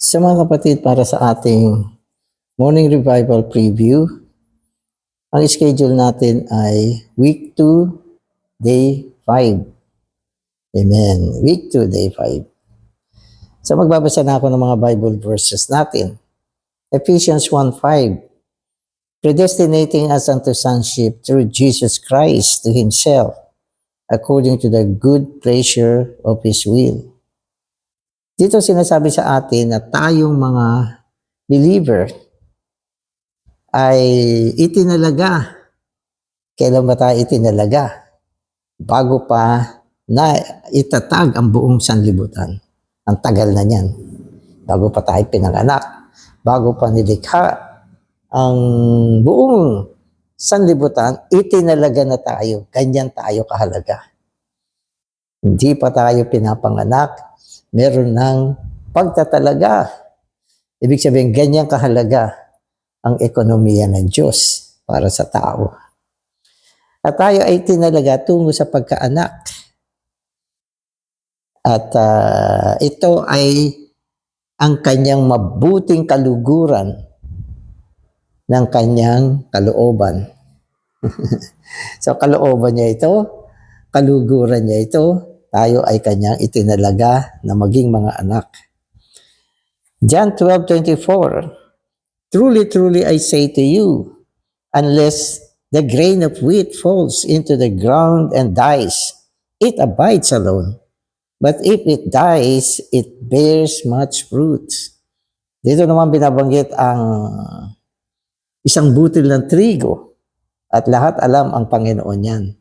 Sa mga kapatid, para sa ating morning revival preview, ang schedule natin ay week 2, day 5. Amen. Week 2, day 5. So magbabasa na ako ng mga Bible verses natin. Ephesians 1:5. Predestinating us unto sonship through Jesus Christ to Himself, according to the good pleasure of His will. Dito sinasabi sa atin na tayong mga believer ay itinalaga. Kailan ba tayo itinalaga? Bago pa na itatag ang buong sanlibutan. Ang tagal na niyan. Bago pa tayo pinanganak. Bago pa nilikha ang buong sanlibutan, itinalaga na tayo. Ganyan tayo kahalaga. Hindi pa tayo pinapanganak. Meron ng pagtatalaga. Ibig sabihin, ganyan kahalaga ang ekonomiya ng Diyos para sa tao. At tayo ay tinalaga tungo sa pagkaanak. At ito ay ang kanyang mabuting kaluguran ng kanyang kalooban. So kalooban niya ito, kaluguran niya ito, tayo ay kanyang itinalaga na maging mga anak. John 12:24. Truly, truly I say to you, unless the grain of wheat falls into the ground and dies, it abides alone. But if it dies, it bears much fruit. Dito naman binabanggit ang isang butil ng trigo at lahat alam ang Panginoon yan.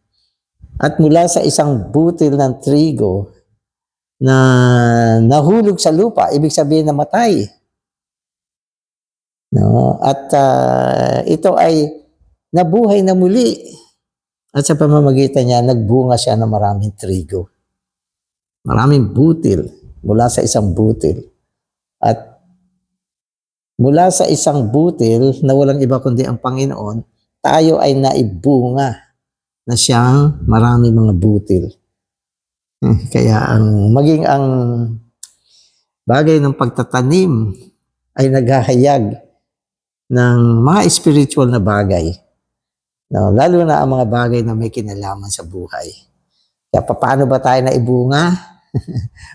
At mula sa isang butil ng trigo na nahulog sa lupa, ibig sabihin namatay. No? At ito ay nabuhay na muli. At sa pamamagitan niya, nagbunga siya ng maraming trigo. Maraming butil mula sa isang butil. At mula sa isang butil na walang iba kundi ang Panginoon, tayo ay naibunga na siyang maraming mga butil. Kaya maging ang bagay ng pagtatanim ay naghahayag ng mga spiritual na bagay. No, lalo na ang mga bagay na may kinalaman sa buhay. Kaya paano ba tayo naibunga?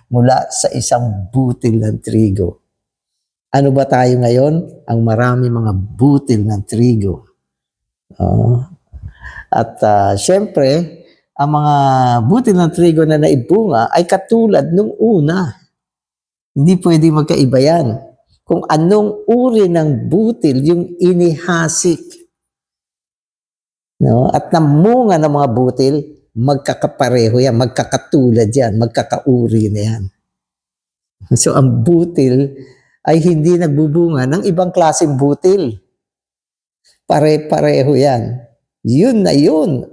Mula sa isang butil ng trigo. Ano ba tayo ngayon? Ang marami mga butil ng trigo. At syempre, ang mga butil ng trigo na naibunga ay katulad nung una. Hindi pwede magkaiba yan. Kung anong uri ng butil yung inihasik. No? At namunga ng mga butil, magkakapareho yan, magkakatulad yan, magkakauri na yan. So ang butil ay hindi nagbubunga ng ibang klaseng butil. Pare-pareho yan. Yun na yun.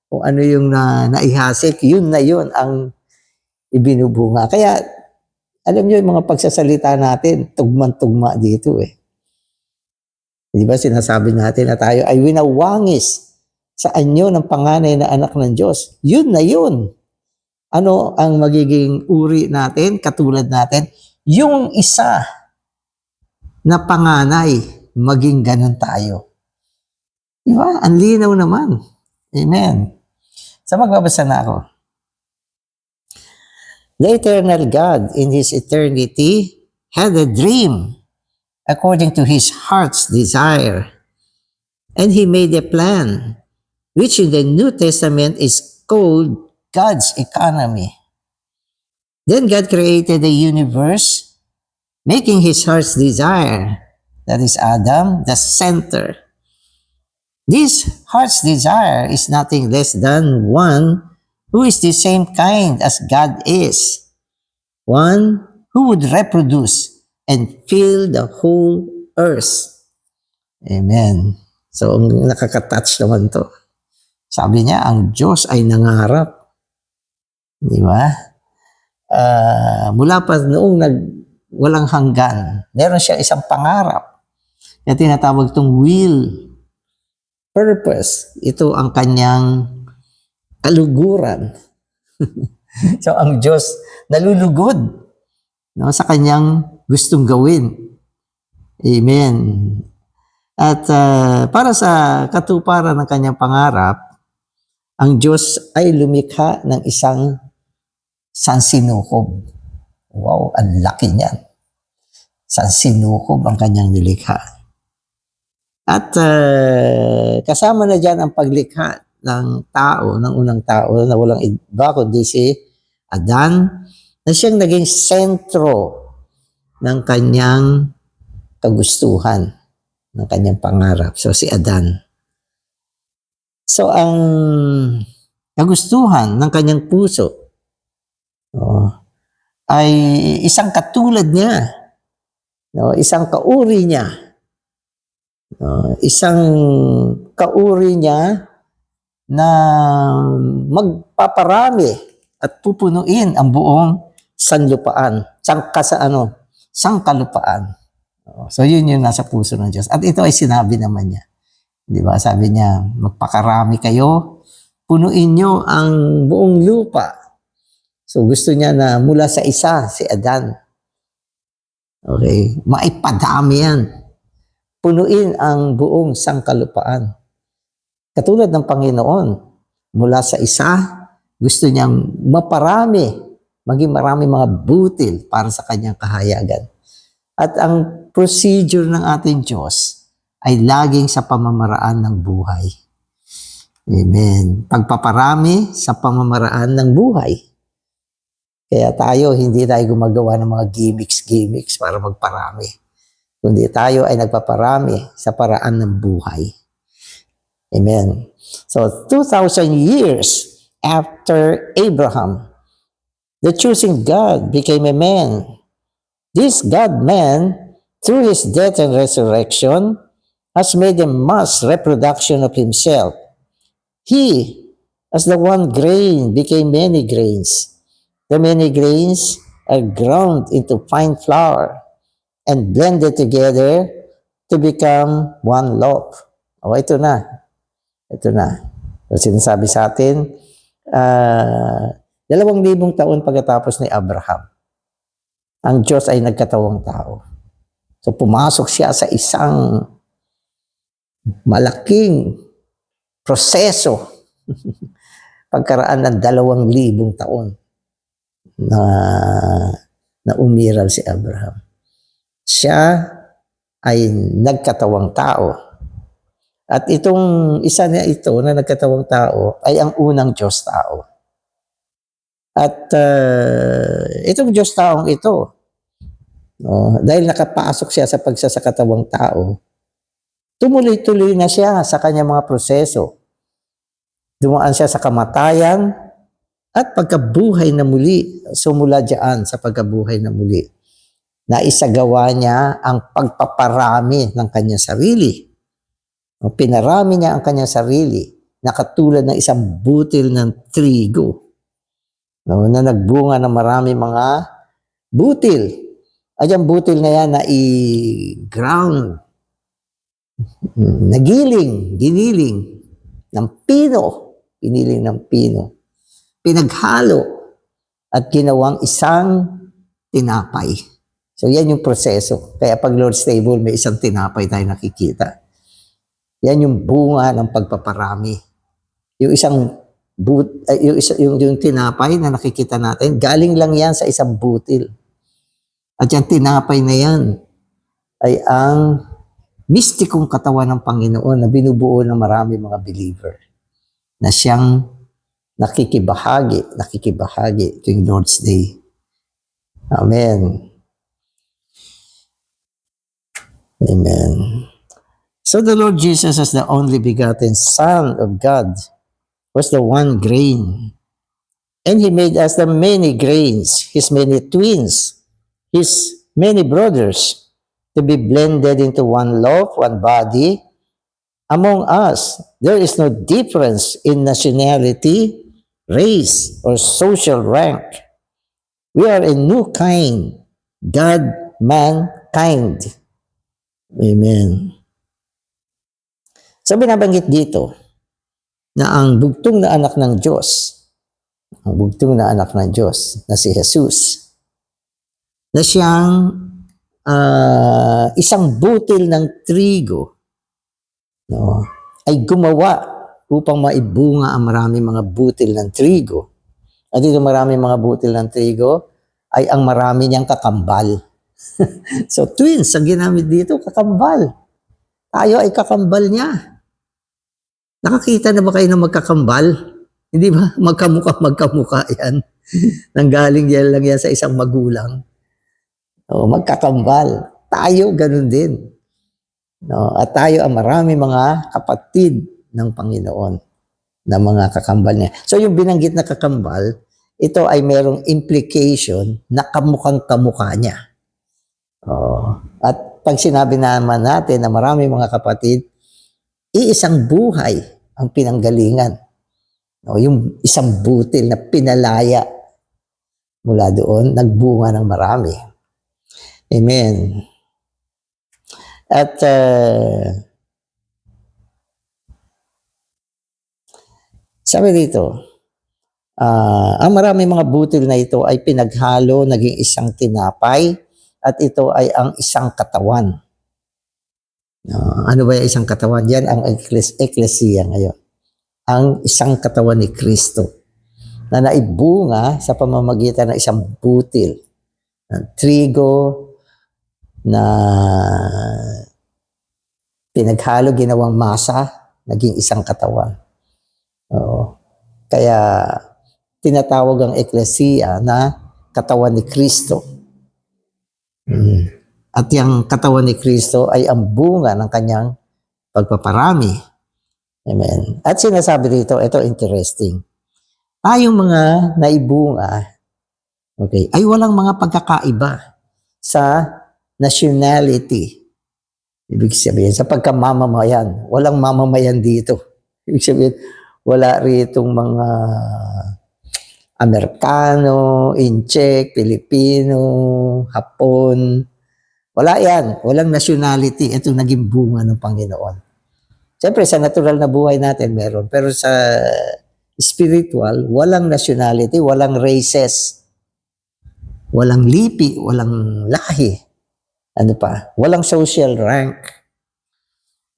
Kung ano yung naihasik, yun na yun ang ibinubunga. Kaya, alam nyo yung mga pagsasalita natin, tugman-tugma dito eh. Di ba sinasabi natin na tayo ay winawangis sa anyo ng panganay na anak ng Diyos. Yun na yun. Ano ang magiging uri natin, katulad natin? Yung isa na panganay, maging ganun tayo. Di ba? Ang linaw naman. Amen. So magbabasa na ako. The eternal God in His eternity had a dream according to His heart's desire. And He made a plan, which in the New Testament is called God's economy. Then God created the universe, making His heart's desire, that is Adam, the center. This heart's desire is nothing less than one who is the same kind as God is. One who would reproduce and fill the whole earth. Amen. So, nakaka-touch naman to. Sabi niya, ang Diyos ay nangarap. Di ba? Mula pa noong walang hanggan, meron siya isang pangarap. Kaya tinatawag itong will. Purpose. Ito ang kanyang kaluguran. So ang Diyos nalulugod, no, sa kanyang gustong gawin. Amen. At para sa katuparan ng kanyang pangarap, ang Diyos ay lumikha ng isang sansinukob. Wow, ang laki niyan. Sansinukob ang kanyang nilikha. At kasama na dyan ang paglikha ng tao, ng unang tao na walang iba kundi si Adan, na siyang naging sentro ng kanyang kagustuhan, ng kanyang pangarap. So si Adan. So ang kagustuhan ng kanyang puso ay isang katulad niya, isang kauri niya, isang kauri niya na magpaparami at pupunuin ang buong sanlupaan, sangkalupaan. So yun yung nasa puso ng Diyos. At ito ay sinabi naman niya. Di ba? Sabi niya, magpakarami kayo, punuin nyo ang buong lupa. So gusto niya na mula sa isa, si Adan. Okay, maipadami yan. Punuin ang buong sangkalupaan. Katulad ng Panginoon, mula sa isa, gusto niyang maparami, maging marami mga butil para sa kanyang kahayagan. At ang procedure ng ating Diyos ay laging sa pamamaraan ng buhay. Amen. Pagpaparami sa pamamaraan ng buhay. Kaya tayo, hindi tayo gumagawa ng mga gimmicks para magparami. Kundi tayo ay nagpaparami sa paraan ng buhay. Amen. So, 2,000 years after Abraham, the choosing God became a man. This God-man, through his death and resurrection, has made a mass reproduction of himself. He, as the one grain, became many grains. The many grains are ground into fine flour and blended together to become one loaf. O, ito na. Ito na. So, sinasabi sa atin, 2,000 taon pagkatapos ni Abraham, ang Diyos ay nagkatawang tao. So, pumasok siya sa isang malaking proseso pagkaraan ng 2,000 taon na umiral si Abraham. Siya ay nagkatawang tao. At itong isa na ito na nagkatawang tao ay ang unang Diyos tao. At itong Diyos taong ito, dahil nakapasok siya sa pagsasakatawang tao, tumuloy-tuloy na siya sa kanyang mga proseso. Dumaan siya sa kamatayan at pagkabuhay na muli, sumula diyan sa pagkabuhay na muli. Naisagawa niya ang pagpaparami ng kanyang sarili. Pinarami niya ang kanyang sarili na katulad ng isang butil ng trigo na nagbunga ng marami mga butil. At yung butil na yan na i-ground, giniling ng pino, pinaghalo at ginawang isang tinapay. So yan yung proseso. Kaya pag Lord's Table, may isang tinapay tayo nakikita. Yan yung bunga ng pagpaparami. Yung yung tinapay na nakikita natin, galing lang yan sa isang butil. At yung tinapay na yan ay ang mistikong katawan ng Panginoon na binubuo ng marami mga believer na siyang nakikibahagi tuwing Lord's Day. Amen. Amen. So the Lord Jesus, as the only begotten Son of God, was the one grain. And He made us the many grains, His many twins, His many brothers, to be blended into one loaf, one body. Among us, there is no difference in nationality, race, or social rank. We are a new kind, God-man-kind. Amen. So binabanggit dito na ang bugtong na anak ng Diyos, na si Jesus, na siyang isang butil ng trigo, no, ay gumawa upang maibunga ang maraming mga butil ng trigo. At dito maraming mga butil ng trigo ay ang marami niyang kakambal. So twins, ang ginamit dito, kakambal. Tayo ay kakambal niya. Nakakita na ba kayo ng magkakambal? Hindi ba? Magkamukha yan. Nanggaling yan lang yan sa isang magulang. O, magkakambal. Tayo, ganun din. No? At tayo ang marami mga kapatid ng Panginoon na mga kakambal niya. So yung binanggit na kakambal, ito ay merong implication na kamukhang kamukha niya. At pag sinabi naman natin na marami mga kapatid, iisang buhay ang pinanggalingan. No, yung isang butil na pinalaya mula doon, nagbunga ng marami. Amen. At sabi dito, ang marami mga butil na ito ay pinaghalo, naging isang tinapay, at ito ay ang isang katawan. Ano ba yung isang katawan? Yan ang eklesiya ngayon. Ang isang katawan ni Kristo na naibunga sa pamamagitan ng isang butil ng trigo na pinaghalo, ginawang masa, naging isang katawan. Kaya tinatawag ang eklesiya na katawan ni Kristo. At yung katawan ni Kristo ay ang bunga ng kanyang pagpaparami. Amen. At sinasabi dito, ito interesting. Tayong mga naibunga, okay, ay walang mga pagkakaiba sa nationality. Ibig sabihin, sa pagkamamamayan. Walang mamamayan dito. Ibig sabihin, wala ritong mga Amerikano, Incheck, Pilipino, Hapon. Wala yan. Walang nationality. Ito naging bunga ng Panginoon. Siyempre, sa natural na buhay natin meron. Pero sa spiritual, walang nationality, walang races, walang lipi, walang lahi. Ano pa? Walang social rank.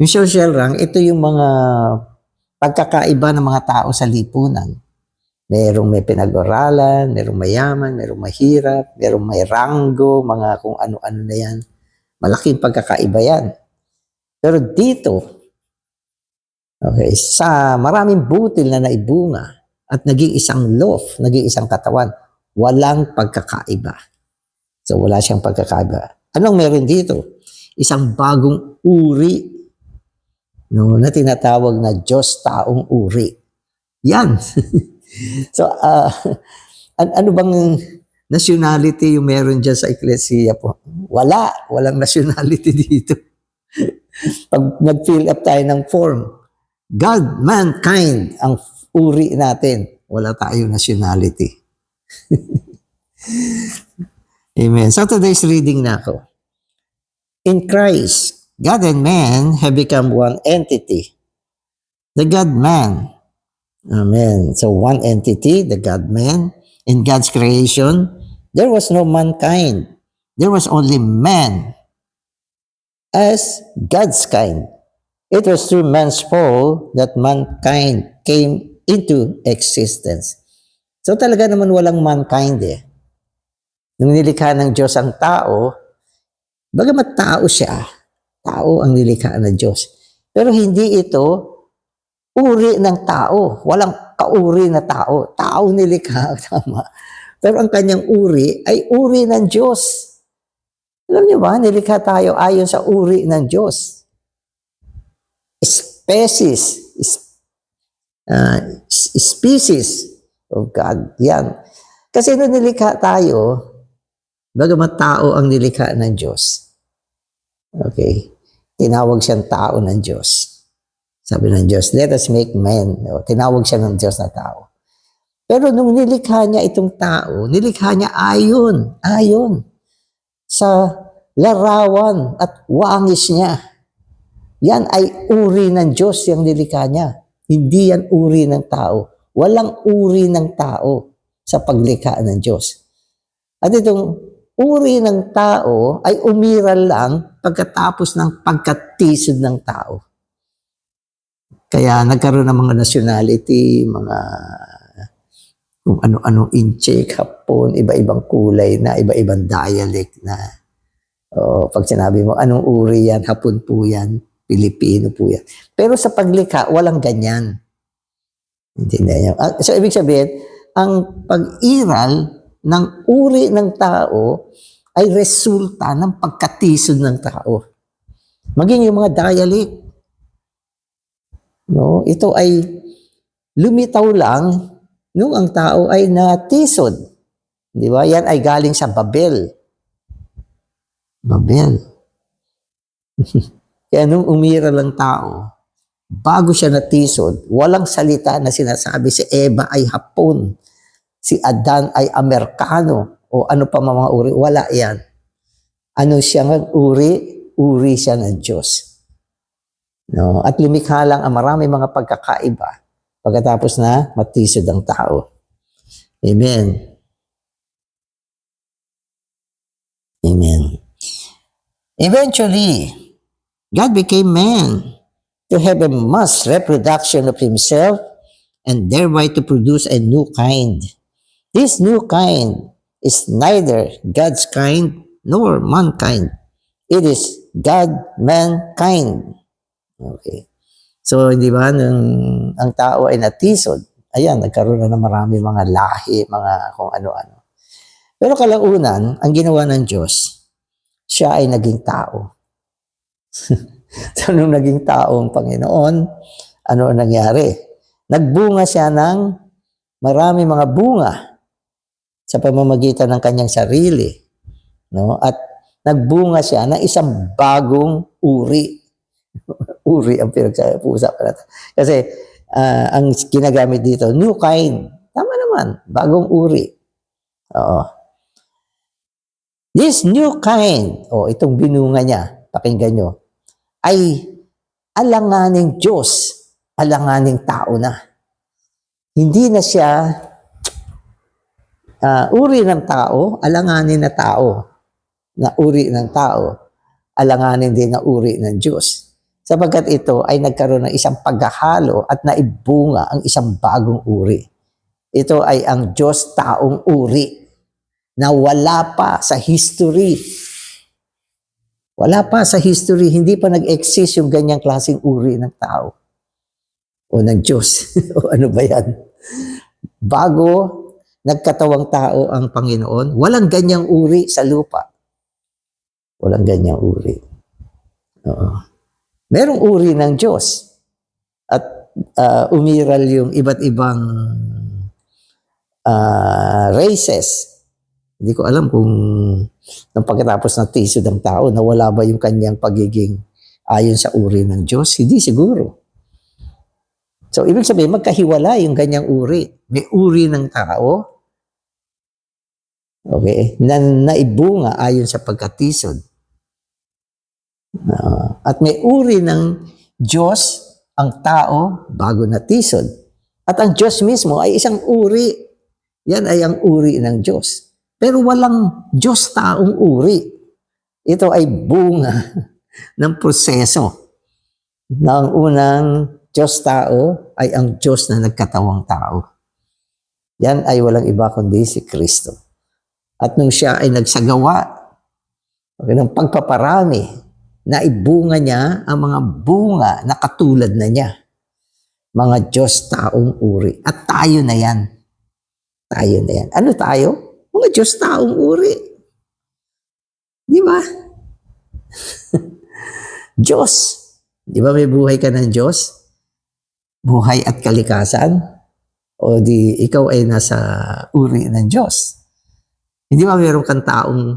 Yung social rank, ito yung mga pagkakaiba ng mga tao sa lipunan. Merong may pinag-aralan, merong mayaman, merong mahirap, merong may ranggo, mga kung ano-ano na yan. Malaking pagkakaiba yan. Pero dito, okay, sa maraming butil na naibunga at naging isang loaf, naging isang katawan, walang pagkakaiba. So wala siyang pagkakaiba. Anong meron dito? Isang bagong uri, no, na tinatawag na Diyos-taong uri. Yan. So, ano bang nationality yung meron dyan sa eklesiya po? Walang nationality dito. Pag nag-fill up tayo ng form, God, mankind, ang uri natin. Wala tayong nationality. Amen. So today's reading na ako. In Christ, God and man have become one entity. The God-man. Amen. So one entity, the God-man. In God's creation, there was no mankind. There was only man as God's kind. It was through man's fall that mankind came into existence. So talaga naman walang mankind eh. Nung nilikha ng Diyos ang tao, bagamat tao siya, tao ang nilikha ng Diyos. Pero hindi ito uri ng tao. Walang kauri na tao. Tao nilikha, tama. Pero ang kanyang uri ay uri ng Diyos. Alam niyo ba, nilikha tayo ayon sa uri ng Diyos. Species of God. Yan. Kasi nung nilikha tayo, bagamat tao ang nilikha ng Diyos, okay, tinawag siyang tao ng Diyos. Sabi ng Diyos, let us make man. Tinawag siya ng Diyos na tao. Pero nung nilikha niya itong tao, nilikha niya ayon sa larawan at wangis niya. Yan ay uri ng Diyos yung nilikha niya. Hindi yan uri ng tao. Walang uri ng tao sa paglikha ng Diyos. At itong uri ng tao ay umiral lang pagkatapos ng pagkatisod ng tao. Kaya nagkaroon ng mga nationality, mga kung ano-anong incheck, hapon, iba-ibang kulay na, iba-ibang dialect na. Pag sinabi mo, anong uri yan, hapon po yan, Pilipino po yan. Pero sa paglikha, walang ganyan. Intindihan niyo? So, ibig sabihin, ang pag-iral ng uri ng tao ay resulta ng pagkatisod ng tao. Maging yung mga dialect. No? Ito ay lumitaw lang nung ang tao ay natisod. Di ba? Yan ay galing sa Babel. Babel. Kaya nung umiral ang tao, bago siya natisod, walang salita na sinasabi si Eva ay Hapon, si Adan ay Amerikano, o ano pa mga uri. Wala yan. Ano siya ng uri? Uri siya ng Diyos. No? At lumikha lang ang marami mga pagkakaiba pagkatapos na matisod ang tao. Amen. Amen. Eventually, God became man to have a mass reproduction of himself and thereby to produce a new kind. This new kind is neither God's kind nor mankind. It is God-mankind. Okay. So, hindi ba, nung ang tao ay natisod, ayan, nagkaroon na ng marami mga lahi, mga kung ano-ano. Pero kalaunan, ang ginawa ng Diyos, siya ay naging tao. So, nung naging tao ang Panginoon, ano ang nangyari? Nagbunga siya ng marami mga bunga sa pamamagitan ng kanyang sarili. No? At nagbunga siya ng isang bagong uri. Uri ang pinag-uusapan natin. Kasi ang ginagamit dito, new kind. Tama naman, bagong uri. Oo. This new kind, itong binunga niya, pakinggan nyo, ay alanganing Diyos, alanganing tao na. Hindi na siya uri ng tao, alanganin na tao, na uri ng tao, alanganin din na uri ng Diyos. Sapagkat ito ay nagkaroon ng isang paghahalo at naibunga ang isang bagong uri. Ito ay ang Diyos taong uri na wala pa sa history. Wala pa sa history, hindi pa nag-exist yung ganyang klaseng uri ng tao o ng Diyos. O ano ba yan? Bago nagkatawang tao ang Panginoon, walang ganyang uri sa lupa. Walang ganyang uri. Oo. Merong uri ng Diyos at umiral yung iba't ibang races. Hindi ko alam kung nang pagkatapos ng tisod ng tao, nawala ba yung kanyang pagiging ayon sa uri ng Diyos? Hindi siguro. So, ibig sabihin, magkahiwala yung kanyang uri. May uri ng tao, okay, na naibunga ayon sa pagkatisod. At may uri ng Diyos ang tao bago natisod. At ang Diyos mismo ay isang uri. Yan ay ang uri ng Diyos. Pero walang Diyos taong uri. Ito ay bunga ng proseso. Na ang unang Diyos tao ay ang Diyos na nagkatawang tao. Yan ay walang iba kundi si Kristo. At nung siya ay nagsagawa ng pagpaparami, naibunga niya ang mga bunga na katulad na niya. Mga Diyos taong uri. At tayo na yan. Tayo na yan. Ano tayo? Mga Diyos taong uri. Di ba? Diyos. Di ba may buhay ka ng Diyos? Buhay at kalikasan? O di ikaw ay nasa uri ng Diyos? Hindi ba meron kang taong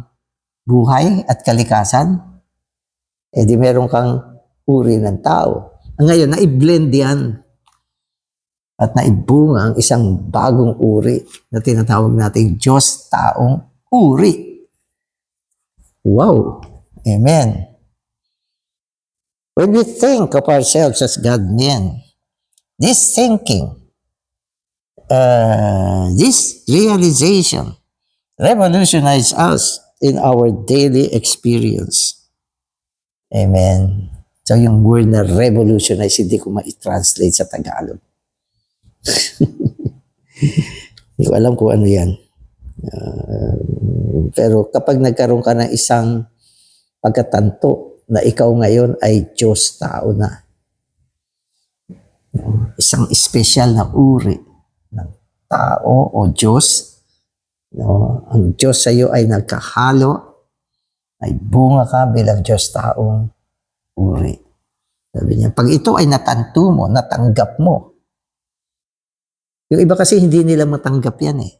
buhay at kalikasan? Di meron kang uri ng tao. Ngayon, na-blend yan. At naibunga ang isang bagong uri na tinatawag natin Diyos taong uri. Wow! Amen. When we think of ourselves as God-men, this thinking, this realization revolutionizes us in our daily experience. Amen. So yung word na revolutionize, hindi ko ma-translate sa Tagalog. Hindi ko alam kung ano yan. Pero kapag nagkaroon ka ng isang pagkatanto na ikaw ngayon ay Diyos tao na, isang espesyal na uri ng tao o Diyos, ang Diyos sa iyo ay nagkahalo, ay bunga ka bilang Diyos taong uri. Sabi niya, pag ito ay natanto mo, natanggap mo. Yung iba kasi hindi nila matanggap yan eh.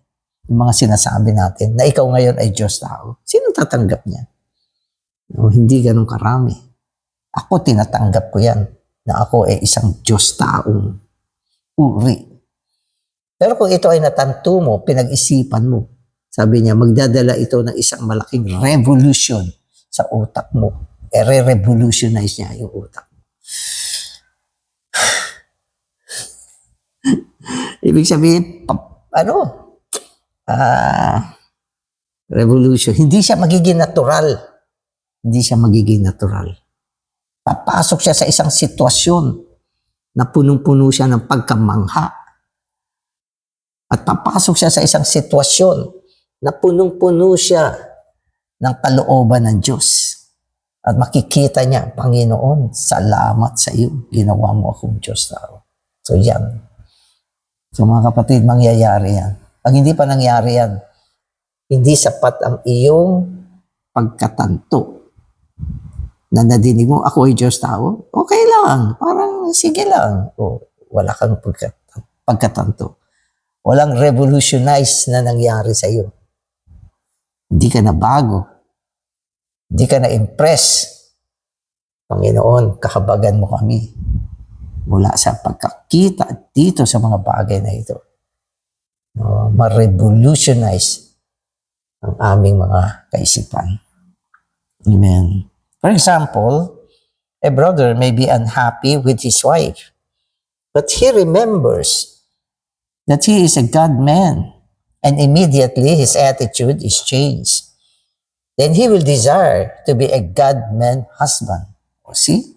Yung mga sinasabi natin na ikaw ngayon ay Diyos tao. Sino tatanggap niya? Hindi ganun karami. Ako tinatanggap ko yan na ako ay isang Diyos taong uri. Pero kung ito ay natanto mo, pinag-isipan mo, sabi niya, magdadala ito ng isang malaking revolution sa utak mo. Re-revolutionize niya yung utak mo. Ibig sabihin, revolution. Hindi siya magiging natural. Hindi siya magiging natural. Papasok siya sa isang sitwasyon na punong-puno siya ng pagkamangha. At papasok siya sa isang sitwasyon na punong-puno siya ng kalooban ng Diyos. At makikita niya, Panginoon, salamat sa iyo. Ginawa mo akong Diyos tao. So yan. So mga kapatid, mangyayari yan. Pag hindi pa nangyari yan, hindi sapat ang iyong pagkatanto na nadinig mo, ako ay Diyos tao, okay lang. Parang sige lang. Wala kang pagkatanto. Walang revolutionize na nangyari sa iyo. Hindi ka na bago. Hindi ka na impress. Panginoon, kahabagan mo kami mula sa pagkakita dito sa mga bagay na ito. Ma-revolutionize ang aming mga kaisipan. Amen. For example, a brother may be unhappy with his wife, but he remembers that he is a God-man, and immediately his attitude is changed. Then he will desire to be a God-man husband. O see?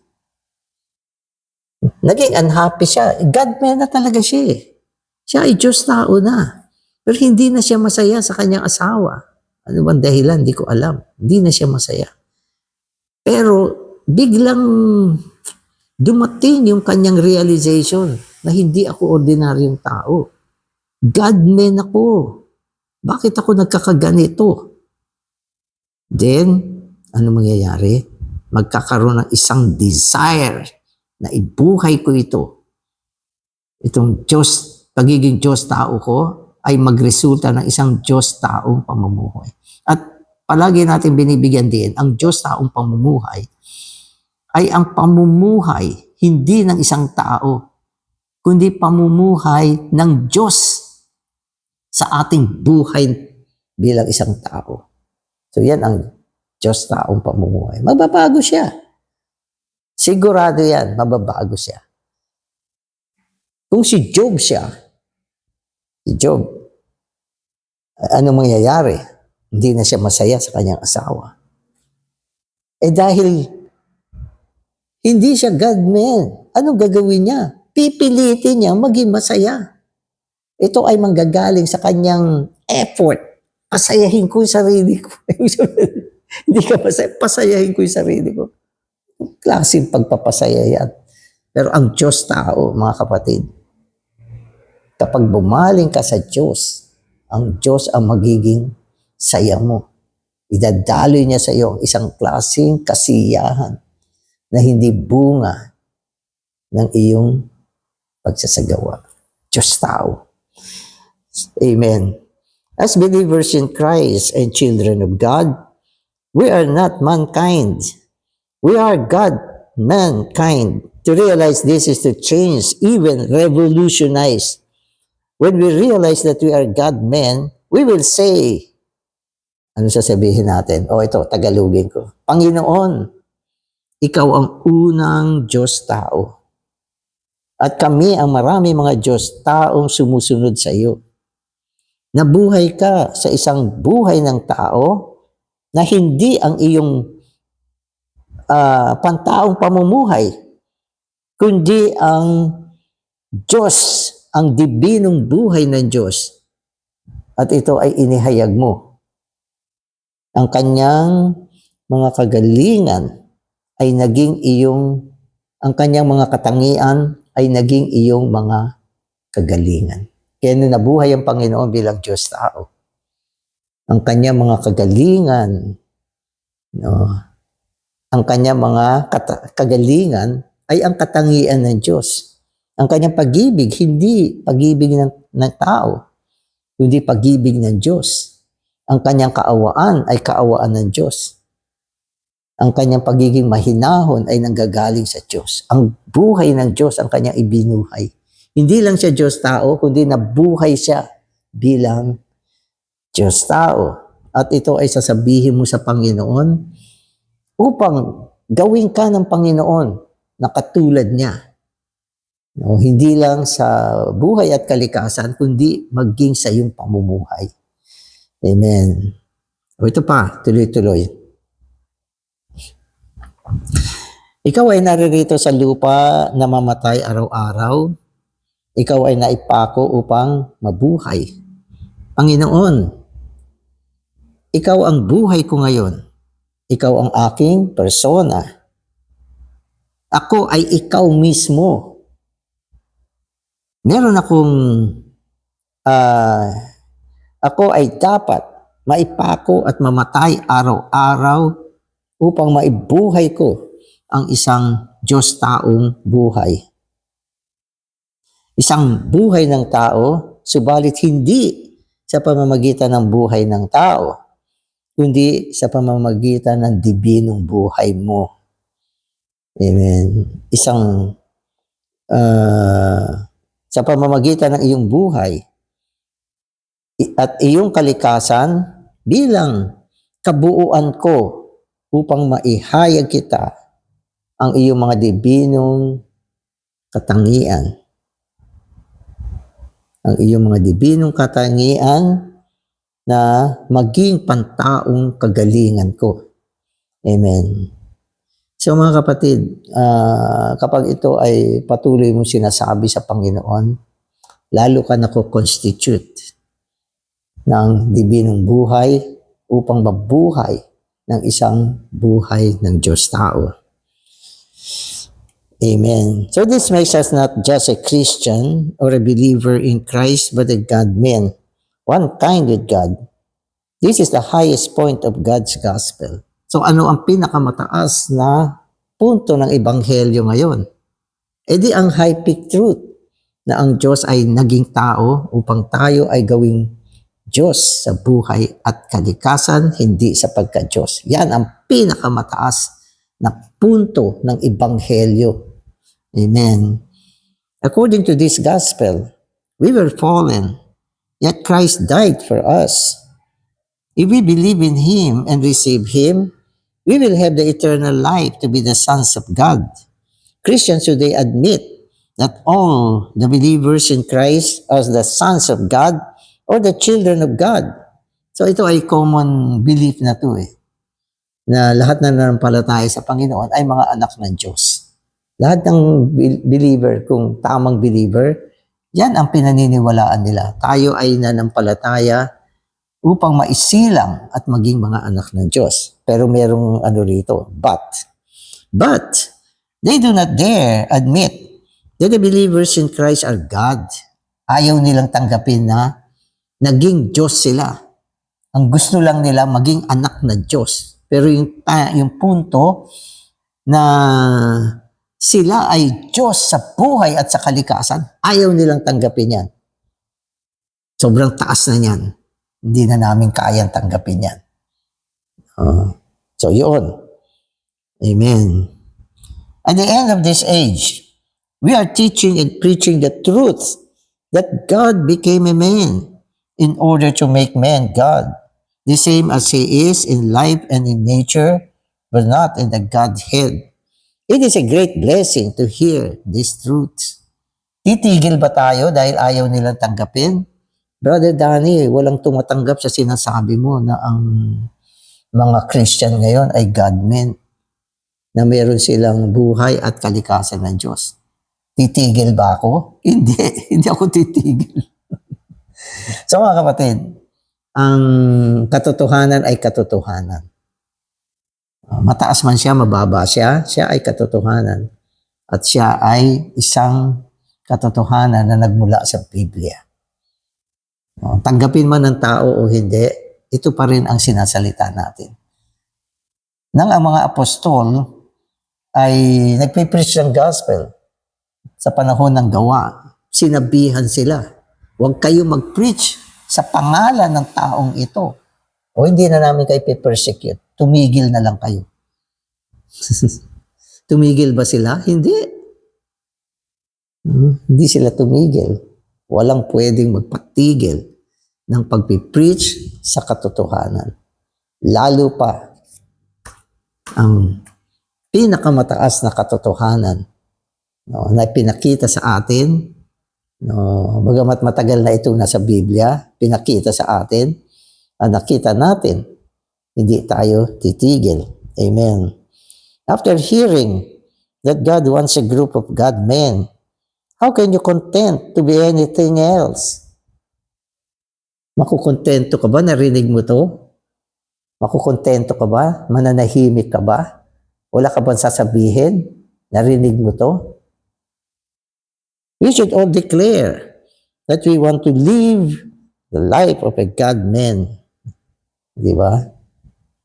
Naging unhappy siya. God-man na talaga siya eh. Siya ay Diyos tao na. Pero hindi na siya masaya sa kanyang asawa. Ano bang dahilan? Hindi ko alam. Hindi na siya masaya. Pero biglang dumating yung kanyang realization na hindi ako ordinaryong tao. God-man ako. Bakit ako nagkakaganito? Then, ano mangyayari? Magkakaroon ng isang desire na ibuhay ko ito. Itong Diyos, pagiging Diyos tao ko, ay magresulta ng isang Diyos taong pamumuhay. At palagi natin binibigyan din, ang Diyos taong pamumuhay ay ang pamumuhay hindi ng isang tao, kundi pamumuhay ng Diyos sa ating buhay bilang isang tao. So yan ang Diyos taong pamumuhay. Magbabago siya. Sigurado yan, mababago siya. Kung si Job siya, ano mangyayari? Hindi na siya masaya sa kanyang asawa. Dahil hindi siya God-man, anong gagawin niya? Pipilitin niya maging masaya. Ito ay manggagaling sa kanyang effort. Pasayahin ko yung sarili ko. Hindi ka masaya, pasayahin ko yung sarili ko. Klaseng pagpapasaya yan. Pero ang Diyos tao, mga kapatid, kapag bumaling ka sa Diyos, ang Diyos ang magiging saya mo. Idadaloy niya sa iyo ang isang klaseng kasiyahan na hindi bunga ng iyong pagsasagawa. Diyos tao. Amen. As believers in Christ and children of God, we are not mankind. We are God, mankind. To realize this is to change, even revolutionize. When we realize that we are God, men, we will say, ano sasabihin natin? Ito, Tagalogin ko. Panginoon, ikaw ang unang Diyos tao. At kami ang marami mga Diyos taong sumusunod sa iyo. Nabuhay ka sa isang buhay ng tao na hindi ang iyong pantaong pamumuhay, kundi ang Diyos, ang dibinong buhay ng Diyos. At ito ay inihayag mo. Ang kanyang mga kagalingan ay naging iyong, ang kanyang mga katangian ay naging iyong mga kagalingan. Kaya nung nabuhay ang Panginoon bilang Diyos tao, ang kanyang mga kagalingan, no, ang kanyang mga kagalingan ay ang katangian ng Diyos. Ang kanyang pag-ibig, hindi pag-ibig ng tao, kundi pag-ibig ng Diyos. Ang kanyang kaawaan ay kaawaan ng Diyos. Ang kanyang pagiging mahinahon ay nanggagaling sa Diyos. Ang buhay ng Diyos ang kanyang ibinuhay. Hindi lang siya Diyos tao, kundi nabuhay siya bilang Diyos tao. At ito ay sasabihin mo sa Panginoon upang gawin ka ng Panginoon na katulad niya. No, hindi lang sa buhay at kalikasan, kundi maging sa iyong pamumuhay. Amen. O ito pa, tuloy-tuloy. Ikaw ay naririto sa lupa na mamatay araw-araw. Ikaw ay naipako upang mabuhay. Panginoon, ikaw ang buhay ko ngayon. Ikaw ang aking persona. Ako ay ikaw mismo. Meron akong, ako ay dapat maipako at mamatay araw-araw upang maibuhay ko ang isang Diyos taong buhay. Isang buhay ng tao, subalit hindi sa pamamagitan ng buhay ng tao, kundi sa pamamagitan ng dibinong buhay mo. Amen. Sa pamamagitan ng iyong buhay at iyong kalikasan bilang kabuuan ko upang maihayag kita ang iyong mga dibinong katangian. Ang iyong mga dibinong katangian na maging pantaong kagalingan ko. Amen. So mga kapatid, kapag ito ay patuloy mong sinasabi sa Panginoon, lalo ka nako-constitute ng dibinong buhay upang mabuhay ng isang buhay ng Diyos tao. Amen. So this makes us not just a Christian or a believer in Christ, but a God-man, one kind with God. This is the highest point of God's gospel. So ano ang pinakamataas na punto ng Ebanghelyo ngayon? E di ang high peak truth na ang Diyos ay naging tao upang tayo ay gawing Diyos sa buhay at kalikasan, hindi sa pagka-Diyos. Yan ang pinakamataas na punto ng Ebanghelyo. Amen. According to this gospel, we were fallen, yet Christ died for us. If we believe in Him and receive Him, we will have the eternal life to be the sons of God. Christians today admit that all the believers in Christ are the sons of God or the children of God. So ito ay common belief na to na lahat na nanampalataya sa Panginoon ay mga anak ng Diyos. Lahat ng believer, kung tamang believer, yan ang pinaniniwalaan nila. Tayo ay nanampalataya upang maisilang at maging mga anak ng Diyos. Pero merong rito, but they do not dare admit that the believers in Christ are God. Ayaw nilang tanggapin na naging Diyos sila. Ang gusto lang nila maging anak na Diyos. Pero yung punto na sila ay Diyos sa buhay at sa kalikasan, ayaw nilang tanggapin yan. Sobrang taas na yan. Hindi na namin kayang tanggapin yan. So yun. Amen. At the end of this age, we are teaching and preaching the truth that God became a man in order to make man God, the same as He is in life and in nature, but not in the Godhead. It is a great blessing to hear these truths. Titigil ba tayo dahil ayaw nilang tanggapin? Brother Danny, walang tumatanggap sa sinasabi mo na ang mga Christian ngayon ay God-men na meron silang buhay at kalikasan ng Diyos. Titigil ba ako? Hindi. Hindi ako titigil. So mga kapatid, ang katotohanan ay katotohanan. Mataas man siya, mababa siya, siya ay katotohanan. At siya ay isang katotohanan na nagmula sa Biblia. Tanggapin man ng tao o hindi, ito pa rin ang sinasalita natin. Nang ang mga apostol ay nagpipreach ng gospel sa panahon ng gawa, sinabihan sila, huwag kayo mag-preach sa pangalan ng taong ito. O hindi na namin kayo persecute. Tumigil na lang kayo. Tumigil ba sila? Hindi. Hindi sila tumigil. Walang pwedeng magpatigil ng pagpipreach sa katotohanan. Lalo pa ang pinakamataas na katotohanan na pinakita sa atin, bagamat matagal na itong nasa Biblia, pinakita sa atin, nakita natin, hindi tayo titigil. Amen. After hearing that God wants a group of God-men, how can you content to be anything else? Makukontento ka ba? Narinig mo to? Makukontento ka ba? Mananahimik ka ba? Wala ka bang sasabihin? Narinig mo to? We should all declare that we want to live the life of a God-man. Di ba?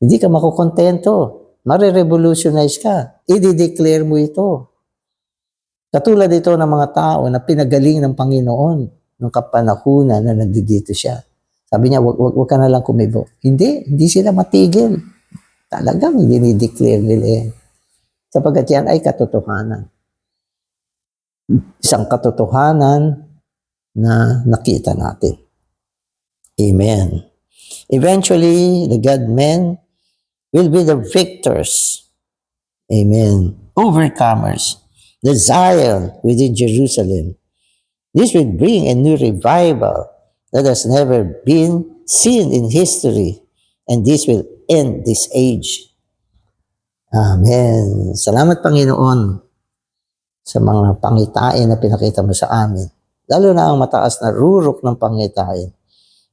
Hindi ka makukontento. Mare-revolutionize ka. I-declare mo ito. Katulad ito ng mga tao na pinagaling ng Panginoon nung kapanahunan na nandito siya. Sabi niya, wag ka na lang kumibo. Hindi sila matigil. Talagang dinideclare nila yan. Sapagkat yan ay katotohanan. Isang katotohanan na nakita natin. Amen. Eventually, the God-men will be the victors. Amen. Overcomers. The Zion within Jerusalem. This will bring a new revival that has never been seen in history. And this will end this age. Amen. Salamat Panginoon sa mga pangitain na pinakita mo sa amin. Lalo na ang mataas na rurok ng pangitain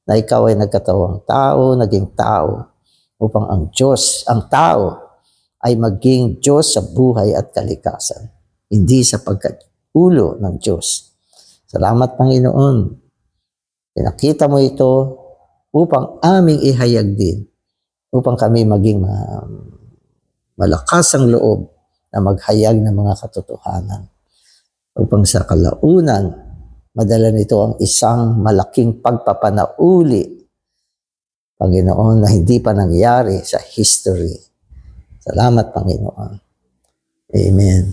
na ikaw ay nagkatawang tao, naging tao, upang ang Diyos, ang tao, ay maging Diyos sa buhay at kalikasan. Hindi sa pagkaulo ng Diyos. Salamat Panginoon. Pinakita mo ito upang aming ihayag din. Upang kami maging malakas ang loob na maghayag ng mga katotohanan. Upang sa kalaunan, madala nito ang isang malaking pagpapanauli, Panginoon, na hindi pa nangyari sa history. Salamat, Panginoon. Amen.